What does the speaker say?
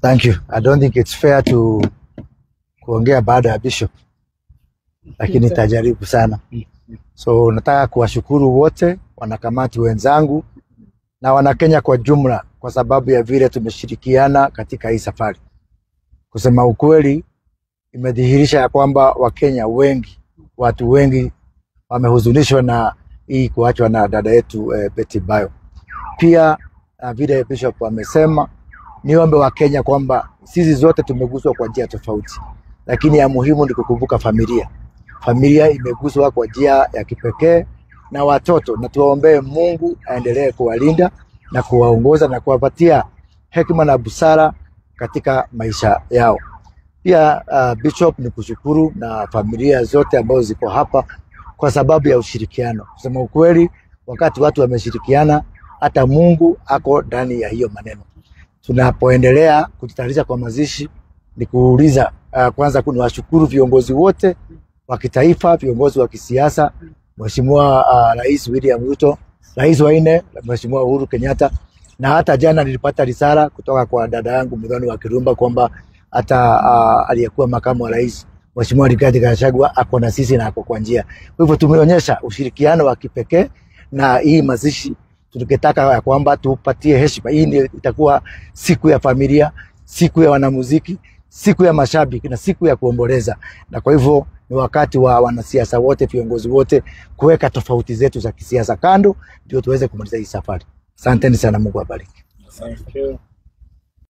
Thank you. I don't think it's fair to kuongea baada ya Bishop, lakini tajaribu sana. So nataka kuwashukuru wote wanakamati wenzangu na Wanakenya kwa jumla kwa sababu ya vile tumeshirikiana katika hii safari. Kusema ukweli, imedhihirisha ya kwamba Wakenya wengi, watu wengi wamehuzunishwa na hii kuachwa na dada yetu Betty Bayo. Pia vile Bishop amesema, niombe Wakenya kwamba sisi zote tumeguswa kwa njia tofauti, lakini ya muhimu ni kukumbuka familia. Familia imeguswa kwa njia ya kipekee na watoto, na tuwaombee Mungu aendelee kuwalinda na kuwaongoza na kuwapatia hekima na busara katika maisha yao. Pia Bishop, ni kushukuru na familia zote ambazo ziko hapa kwa sababu ya ushirikiano. Kusema ukweli, wakati watu wameshirikiana, hata Mungu ako ndani ya hiyo maneno. Tunapoendelea kujitayarisha kwa mazishi, ni kuuliza kwanza kunawashukuru viongozi wote wa kitaifa, viongozi wa kisiasa, Mheshimiwa Rais William Ruto, Rais wa 4 Mheshimiwa Uhuru Kenyatta, na hata jana nilipata risala kutoka kwa dada yangu Muthoni wa Kirumba kwamba hata aliyekuwa makamu wa rais Mheshimiwa Rigathi Gachagua ako na sisi na ako kwa njia. Kwa hivyo tumeonyesha ushirikiano wa kipekee, na hii mazishi tungetaka kwamba tupatie heshima. Hii itakuwa siku ya familia, siku ya wanamuziki, siku ya mashabiki na siku ya kuomboleza. Na kwa hivyo ni wakati wa wanasiasa wote, viongozi wote kuweka tofauti zetu za kisiasa kando, ndio tuweze kumaliza hii safari. Asanteni sana, Mungu awabariki. Thank you.